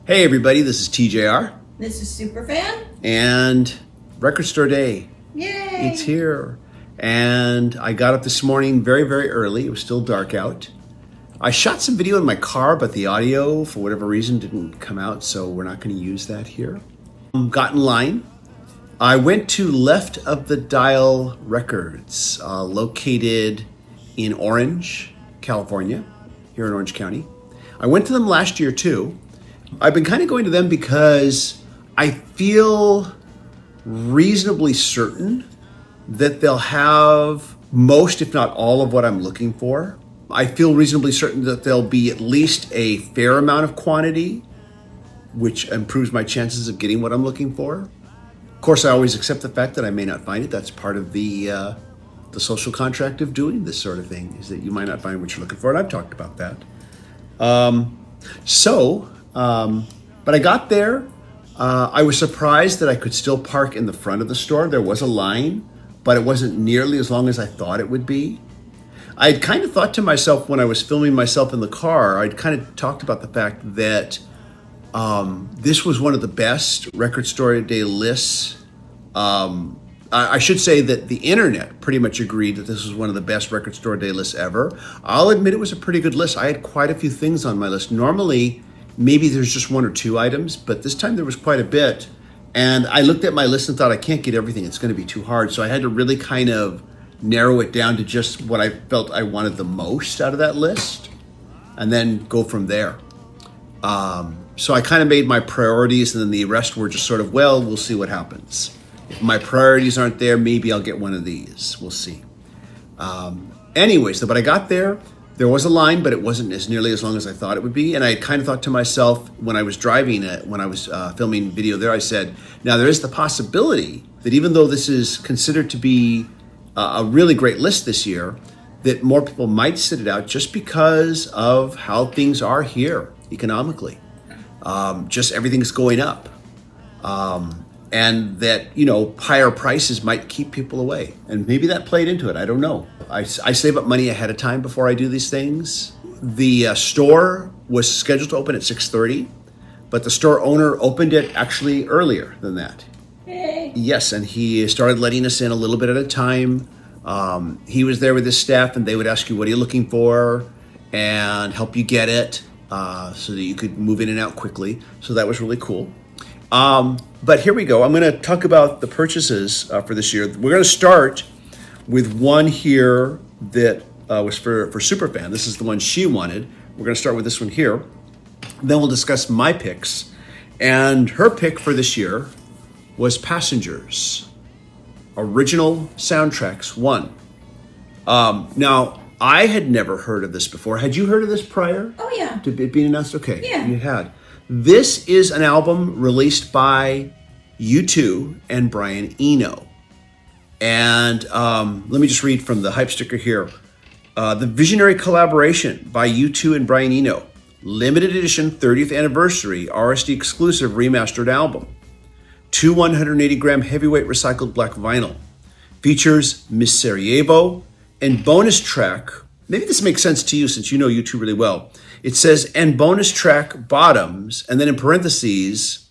Hey everybody, this is TJR. This is Superfan. And Record Store Day. Yay! It's here. And I got up this morning very, very early. It was still dark out. I shot some video in my car, but the audio, for whatever reason, didn't come out, so we're not going to use that here. Got in line. I went to Left of the Dial Records, located in Orange, California, here in Orange County. I went to them last year too. I've been kind of going to them because I feel reasonably certain that they'll have most, if not all, of what I'm looking for. I feel reasonably certain that there'll be at least a fair amount of quantity, which improves my chances of getting what I'm looking for. Of course, I always accept the fact that I may not find it. That's part of the social contract of doing this sort of thing, is that you might not find what you're looking for, and I've talked about that. But I got there. I was surprised that I could still park in the front of the store. There was a line, but it wasn't nearly as long as I thought it would be. I had kind of thought to myself when I was filming myself in the car, I'd kind of talked about the fact that this was one of the best Record Store Day lists. I should say that the internet pretty much agreed that this was one of the best Record Store Day lists ever. I'll admit it was a pretty good list. I had quite a few things on my list. Normally, maybe there's just one or two items, but this time there was quite a bit. And I looked at my list and thought, I can't get everything. It's going to be too hard. So I had to really kind of narrow it down to just what I felt I wanted the most out of that list and then go from there. So I kind of made my priorities, and then the rest were just sort of, well, we'll see what happens. If my priorities aren't there, maybe I'll get one of these. We'll see. Anyways, but I got there. There was a line, but it wasn't as nearly as long as I thought it would be. And I kind of thought to myself when I was driving it, when I was filming video there, I said, now there is the possibility that even though this is considered to be a really great list this year, that more people might sit it out just because of how things are here economically. Just everything's going up. And that, higher prices might keep people away. And maybe that played into it. I don't know. I save up money ahead of time before I do these things. The store was scheduled to open at 6:30, but the store owner opened it actually earlier than that. Yay! Yes, and he started letting us in a little bit at a time. He was there with his staff, and they would ask you, what are you looking for? And help you get it so that you could move in and out quickly. So that was really cool. But here we go. I'm going to talk about the purchases for this year. We're going to start with one here that was for Superfan. This is the one she wanted. We're going to start with this one here. Then we'll discuss my picks. And her pick for this year was Passengers. Original Soundtracks 1. Now, I had never heard of this before. Had you heard of this prior? Oh, yeah. To it being announced? Okay. Yeah. You had. This is an album released by U2 and Brian Eno. And let me just read from the hype sticker here. The visionary collaboration by U2 and Brian Eno. Limited edition 30th anniversary RSD exclusive remastered album. 2 180-gram heavyweight recycled black vinyl. Features Miss Sarajevo and bonus track. Maybe this makes sense to you since you know U2 really well. It says, and bonus track Bottoms, and then in parentheses,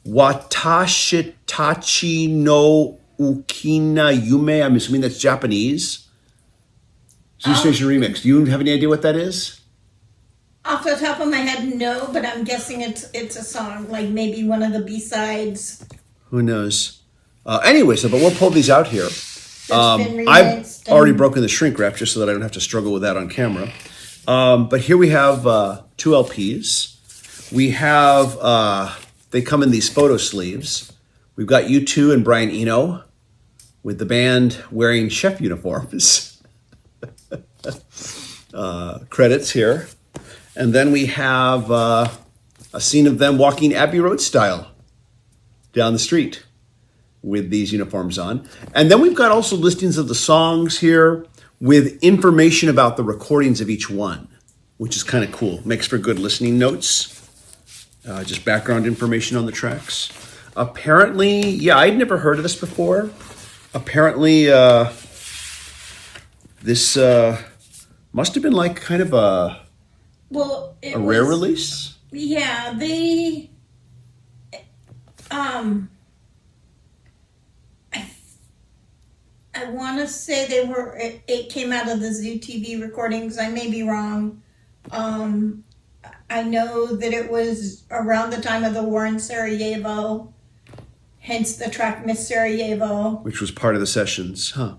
Watashitachi no Ukina Yume. I'm assuming that's Japanese. Zoo Station Remix. Do you have any idea what that is? Off the top of my head, no, but I'm guessing it's a song, like maybe one of the B-sides. Who knows? Anyway, but we'll pull these out here. Been I've remixed already broken the shrink wrap just so that I don't have to struggle with that on camera. But here we have 2 LPs. We have, they come in these photo sleeves. We've got U2 and Brian Eno with the band wearing chef uniforms. Credits here. And then we have a scene of them walking Abbey Road style down the street with these uniforms on. And then we've got also listings of the songs here with information about the recordings of each one, which is kind of cool. Makes for good listening notes. Just background information on the tracks. Apparently, I'd never heard of this before. Apparently, this must have been like kind of a rare release. Yeah, they um I want to say it came out of the Zoo TV recordings. I may be wrong. Um, I know that it was around the time of the war in Sarajevo, hence the track Miss Sarajevo. Which was part of the sessions, huh?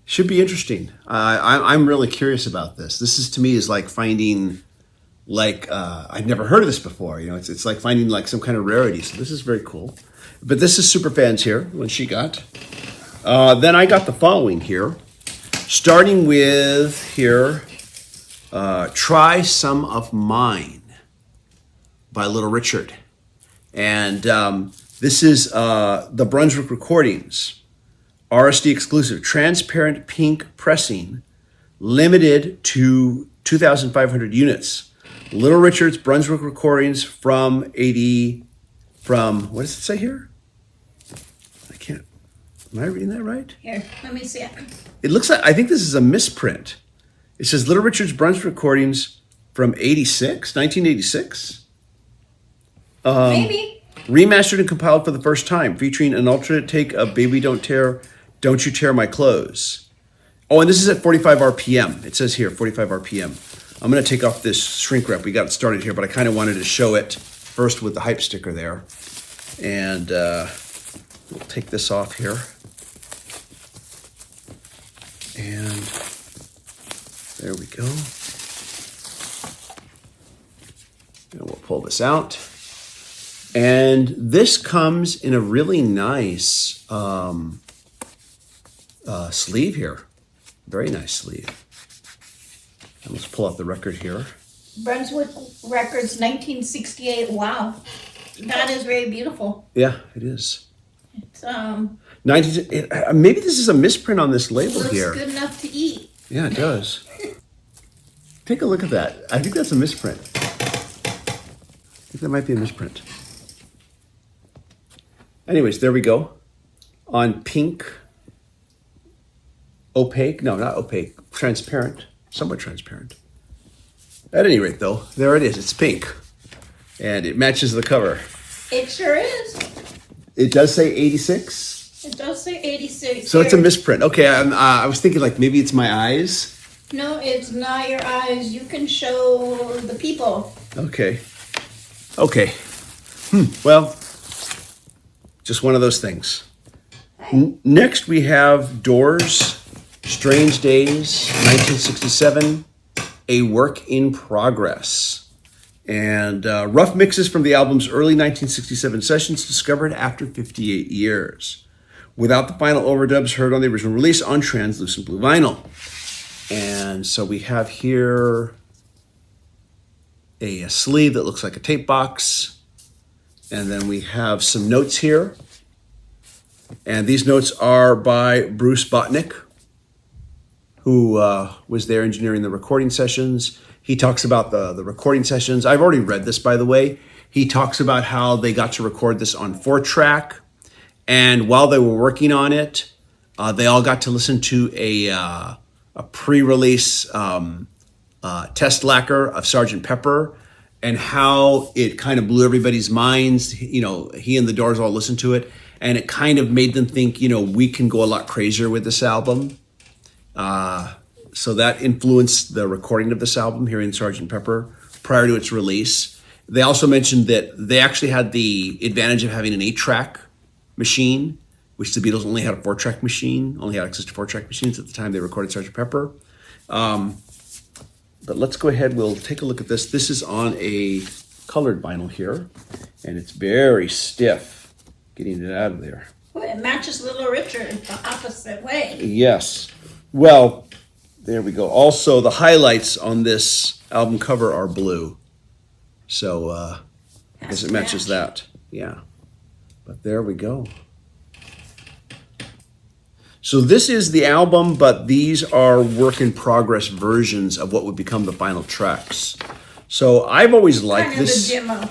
Should be interesting. I'm really curious about this. This is to me is like finding, like I've never heard of this before. You know, it's like finding like some kind of rarity. So this is very cool. But this is Superfans here. What she got. Then I got the following here, starting with here. Try Some of Mine by Little Richard, and this is the Brunswick Recordings. RSD exclusive, transparent pink pressing, limited to 2,500 units. Little Richard's Brunswick Recordings from what does it say here? I can't, am I reading that right? Here, let me see it. It looks like, I think this is a misprint. It says Little Richard's Brunswick Recordings from 1986. Maybe. Remastered and compiled for the first time, featuring an alternate take of Baby Don't You Tear My Clothes. Oh, and this is at 45 RPM. It says here, 45 RPM. I'm going to take off this shrink wrap. We got it started here, but I kind of wanted to show it first with the hype sticker there. And we'll take this off here. And there we go. And we'll pull this out. And this comes in a really nice sleeve here. Very nice sleeve. And let's pull out the record here. Brunswick Records, 1968. Wow, that is very beautiful. Yeah, it is. It's 19, maybe this is a misprint on this label looks here. good enough to eat. Yeah, it does. Take a look at that. I think that's a misprint. I think that might be a misprint. Anyways, there we go. On pink, opaque, no, not opaque, transparent, somewhat transparent. At any rate, though, there it is. It's pink. And it matches the cover. It sure is. It does say 86. It does say 86. So it's a misprint. Okay, I was thinking like maybe it's my eyes. No, it's not your eyes. You can show the people. Okay. Okay. Well, just one of those things. Next we have Doors, Strange Days, 1967, A Work in Progress. And rough mixes from the album's early 1967 sessions discovered after 58 years. Without the final overdubs heard on the original release on translucent blue vinyl. And so we have here a sleeve that looks like a tape box. And then we have some notes here. And these notes are by Bruce Botnick, who was there engineering the recording sessions. He talks about the recording sessions. I've already read this, by the way. He talks about how they got to record this on 4-track. And while they were working on it, they all got to listen to a pre-release test lacquer of Sgt. Pepper, and how it kind of blew everybody's minds. You know, he and the Doors all listened to it, and it kind of made them think, you know, we can go a lot crazier with this album. So that influenced the recording of this album, hearing Sgt. Pepper, prior to its release. They also mentioned that they actually had the advantage of having an 8-track machine, which the Beatles only had a 4-track machine, only had access to 4-track machines at the time they recorded Sgt. Pepper. But let's go ahead, we'll take a look at this. This is on a colored vinyl here, and it's very stiff, getting it out of there. Well, it matches Little Richard the opposite way. Yes. Well, there we go. Also, the highlights on this album cover are blue. So, I guess it matches that. Yeah. But there we go. So this is the album, but these are work-in-progress versions of what would become the final tracks. So I've always liked Kind of this. a demo.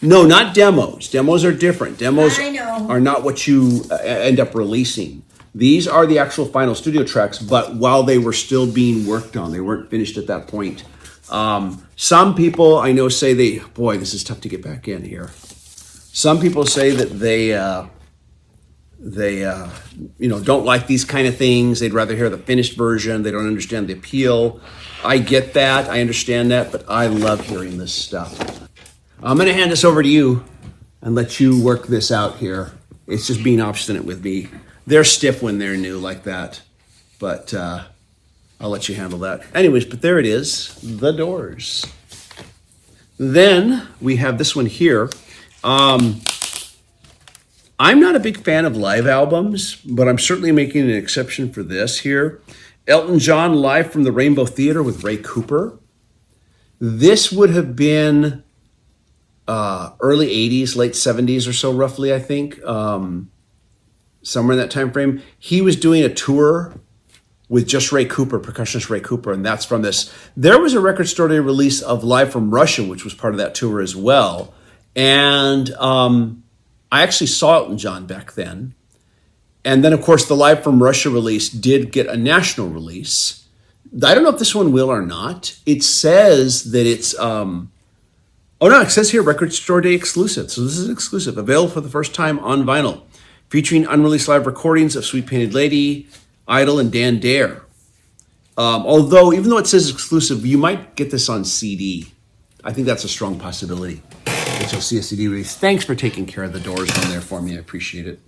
No, not demos. Demos are different. Demos I know. are not what you end up releasing. These are the actual final studio tracks, but while they were still being worked on, they weren't finished at that point. Some people I know say boy, this is tough to get back in here. Some people say that they don't like these kind of things. They'd rather hear the finished version. They don't understand the appeal. I get that. I understand that, but I love hearing this stuff. I'm going to hand this over to you and let you work this out here. It's just being obstinate with me. They're stiff when they're new like that, but I'll let you handle that. Anyways, but there it is, The Doors. Then we have this one here. I'm not a big fan of live albums, but I'm certainly making an exception for this here. Elton John live from the Rainbow Theater with Ray Cooper. This would have been early 80s, late 70s or so, roughly, I think. Somewhere in that time frame. He was doing a tour with just Ray Cooper, percussionist Ray Cooper, and that's from this. There was a Record Store Day release of Live from Russia, which was part of that tour as well. And I actually saw Elton John back then. And then, of course, the Live from Russia release did get a national release. I don't know if this one will or not. It says that it's, it says here Record Store Day exclusive. So this is exclusive, available for the first time on vinyl, featuring unreleased live recordings of Sweet Painted Lady, Idol, and Dan Dare. Although, even though it says exclusive, you might get this on CD. I think that's a strong possibility that you'll see a CD release. Thanks for taking care of the Doors on there for me. I appreciate it.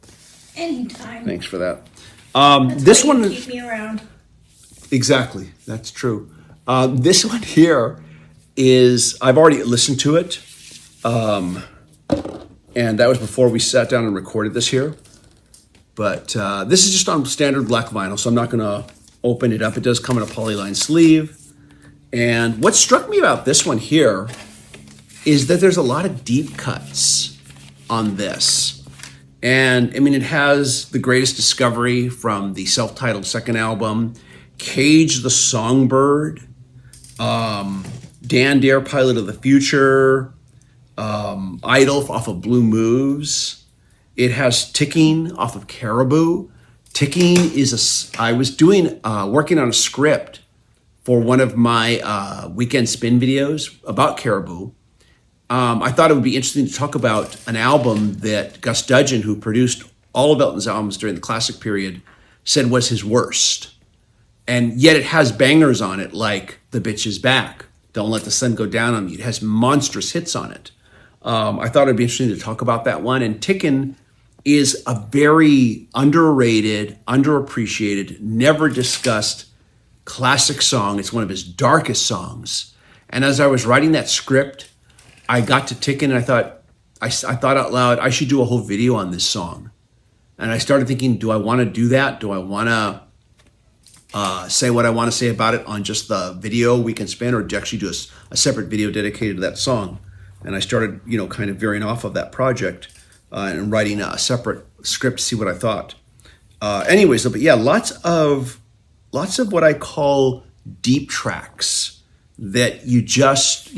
Anytime. Thanks for that. That's This why you one, keep me around. exactly, that's true. This one here is, I've already listened to it, and that was before we sat down and recorded this here. But this is just on standard black vinyl, so I'm not going to open it up. It does come in a polyline sleeve. And what struck me about this one here is that there's a lot of deep cuts on this. And I mean, it has The Greatest Discovery from the self-titled second album, Cage the Songbird, Dan Dare, Pilot of the Future, Idol off of Blue Moves. It has Ticking off of Caribou. Ticking is I was working on a script for one of my weekend spin videos about Caribou. I thought it would be interesting to talk about an album that Gus Dudgeon, who produced all of Elton's albums during the classic period, said was his worst. And yet it has bangers on it like The Bitch Is Back, Don't Let the Sun Go Down on Me. It has monstrous hits on it. I thought it'd be interesting to talk about that one. And Tickin' is a very underrated, underappreciated, never discussed classic song. It's one of his darkest songs. And as I was writing that script, I got to Tickin' and I thought out loud, I should do a whole video on this song. And I started thinking, do I want to do that? Do I want to say what I want to say about it on just the video we can spin, or to actually do a separate video dedicated to that song? And I started, kind of veering off of that project and writing a separate script to see what I thought. Anyways, but yeah, lots of what I call deep tracks that you just,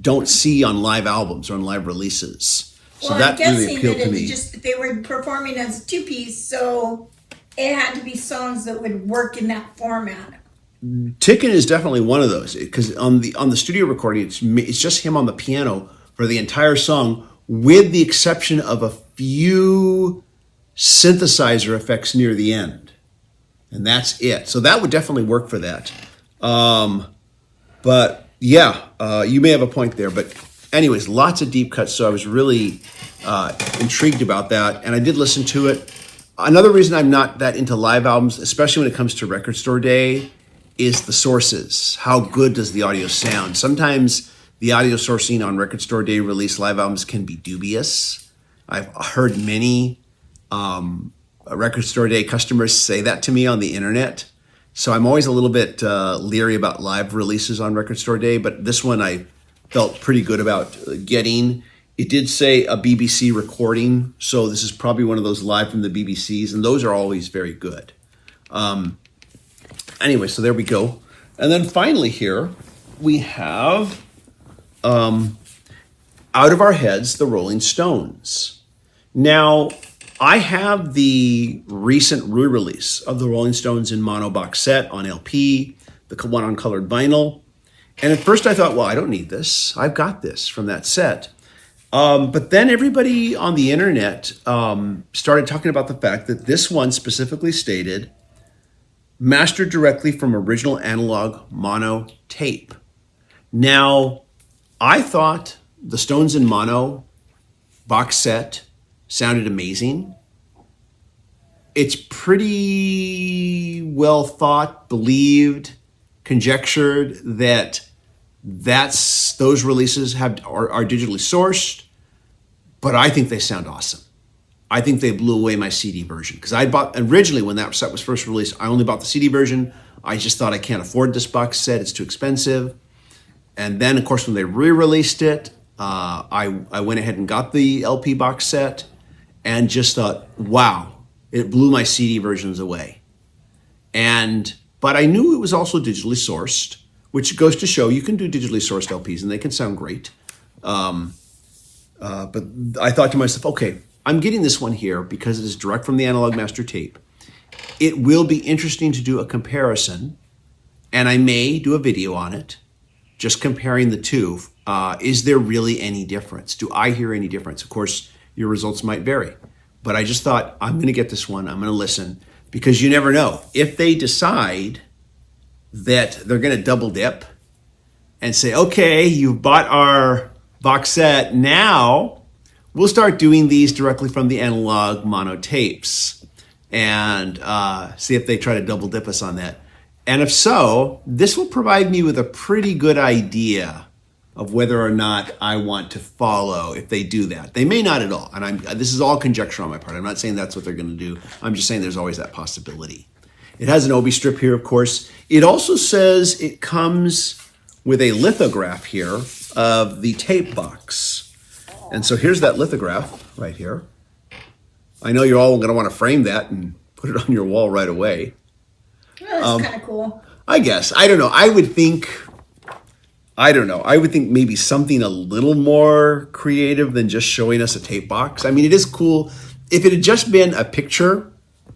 don't see on live albums or on live releases. So Well, that I'm really guessing appealed that to me. they were performing as a two-piece, so it had to be songs that would work in that format. Tickin' is definitely one of those, because on the studio recording, it's just him on the piano for the entire song, with the exception of a few synthesizer effects near the end, and that's it. So that would definitely work for that. But yeah, you may have a point there. But anyways, lots of deep cuts. So I was really intrigued about that, and I did listen to it. Another reason I'm not that into live albums, especially when it comes to Record Store Day, is the sources. How good does the audio sound? Sometimes the audio sourcing on Record Store Day release live albums can be dubious. I've heard many Record Store Day customers say that to me on the internet. So I'm always a little bit leery about live releases on Record Store Day, but this one I felt pretty good about getting. It did say a BBC recording, so this is probably one of those live from the BBCs, and those are always very good. Anyway, so there we go. And then finally here, we have Out of Our Heads, the Rolling Stones. Now, I have the recent re-release of the Rolling Stones in mono box set on LP. the one on colored vinyl. And at first I thought, well, I don't need this. I've got this from that set. But then everybody on the internet started talking about the fact that this one specifically stated, mastered directly from original analog mono tape. Now, I thought the Stones in Mono box set sounded amazing. It's pretty well thought, believed, conjectured that those releases are digitally sourced, but I think they sound awesome. I think they blew away my CD version because I bought originally when that set was first released. I only bought the CD version. I just thought I can't afford this box set; it's too expensive. And then, of course, when they re-released it, I went ahead and got the LP box set, and just thought, wow, it blew my CD versions away. But I knew it was also digitally sourced, which goes to show you can do digitally sourced LPs and they can sound great. But I thought to myself, okay, I'm getting this one here because it is direct from the analog master tape. It will be interesting to do a comparison, and I may do a video on it, just comparing the two. Is there really any difference? Do I hear any difference? Of course, your results might vary. But I just thought, I'm going to get this one. I'm going to listen, because you never know. If they decide that they're going to double dip and say, okay, you've bought our box set, now we'll start doing these directly from the analog mono tapes, and see if they try to double dip us on that. And if so, this will provide me with a pretty good idea of whether or not I want to follow if they do that. They may not at all. And this is all conjecture on my part. I'm not saying that's what they're going to do. I'm just saying there's always that possibility. It has an obi strip here, of course. It also says it comes with a lithograph here of the tape box. And so here's that lithograph right here. I know you're all going to want to frame that and put it on your wall right away. Well, that's kind of cool. I guess. I don't know. I would think maybe something a little more creative than just showing us a tape box. I mean, it is cool. If it had just been a picture,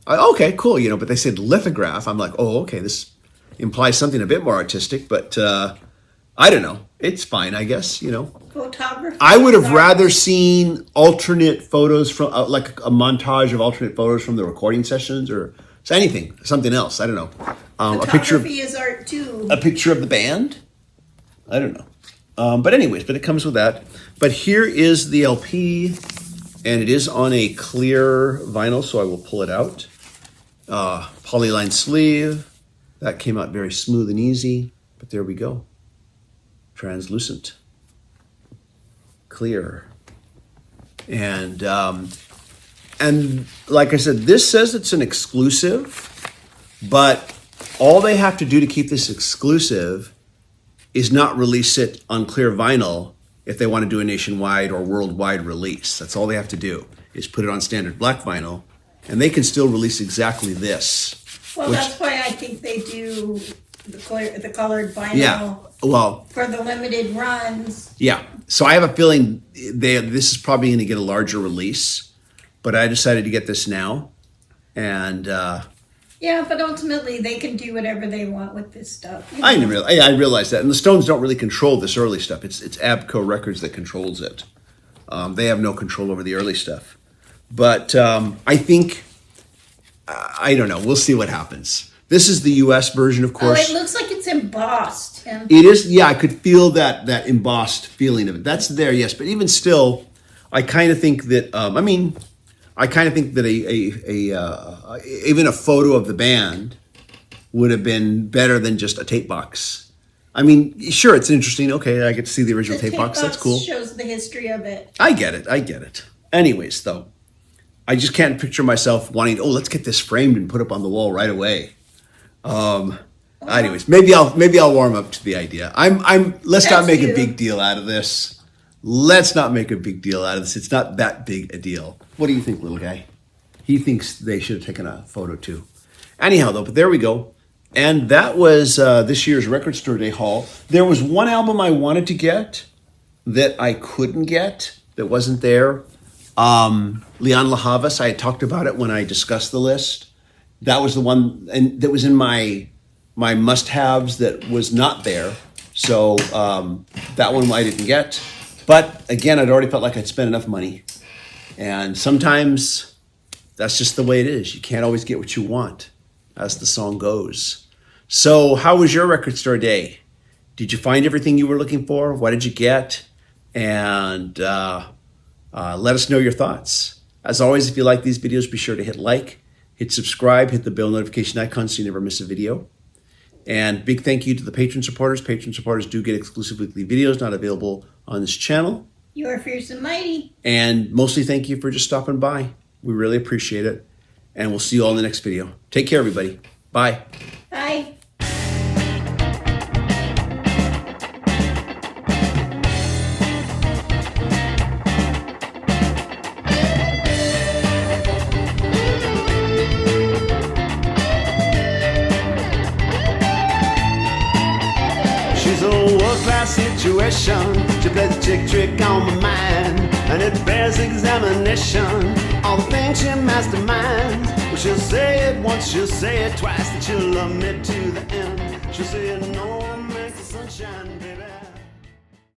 okay, cool, but they said lithograph. I'm like, oh, okay, this implies something a bit more artistic, but I don't know. It's fine, I guess, Photography. I would have rather seen alternate photos from, like a montage of alternate photos from the recording sessions or something else. I don't know. A picture of, is art too. a picture of the band. I don't know. But it comes with that. But here is the LP, and it is on a clear vinyl, so I will pull it out. Polyline sleeve. That came out very smooth and easy, but there we go. Translucent. Clear. And like I said, this says it's an exclusive, but all they have to do to keep this exclusive is not release it on clear vinyl if they want to do a nationwide or worldwide release. That's all they have to do, is put it on standard black vinyl, and they can still release exactly this. Well, that's why I think they do the colored vinyl. Yeah, well, for the limited runs. Yeah, so I have a feeling this is probably going to get a larger release, but I decided to get this now, and yeah, but ultimately they can do whatever they want with this stuff. I realize that, and the Stones don't really control this early stuff. It's Abco Records that controls it. They have no control over the early stuff, but I think I don't know. We'll see what happens. This is the U.S. version, of course. Oh, it looks like it's embossed. Tim. It is. Yeah, I could feel that embossed feeling of it. That's there, yes, but even still, I kind of think that. I kind of think that even a photo of the band would have been better than just a tape box. I mean, sure, it's interesting. Okay, I get to see the original tape box. That's cool. Shows the history of it. I get it. Anyways, though, I just can't picture myself wanting, let's get this framed and put up on the wall right away. Anyways, maybe I'll warm up to the idea. Let's not make a big deal out of this. Let's not make a big deal out of this. It's not that big a deal. What do you think, little guy? He thinks they should have taken a photo too. Anyhow, though, but there we go. And that was this year's Record Store Day haul. There was one album I wanted to get that I couldn't get, that wasn't there. Leon LaHavas, I had talked about it when I discussed the list. That was the one, and that was in my my must-haves that was not there. So that one I didn't get. But again, I'd already felt like I'd spent enough money. And sometimes that's just the way it is. You can't always get what you want, as the song goes. So how was your record store day? Did you find everything you were looking for? What did you get? And let us know your thoughts. As always, if you like these videos, be sure to hit like, hit subscribe, hit the bell notification icon so you never miss a video. And big thank you to the patron supporters. Patron supporters do get exclusive weekly videos not available on this channel. You are fierce and mighty. And mostly thank you for just stopping by. We really appreciate it. And we'll see you all in the next video. Take care, everybody. Bye. Bye. She's a world-class situation. She plays a chick trick on my mind, and it bears examination. All the things she masterminds. Well, she'll say it once, she'll say it twice, that she'll love me to the end. She'll say no one makes the sunshine, baby.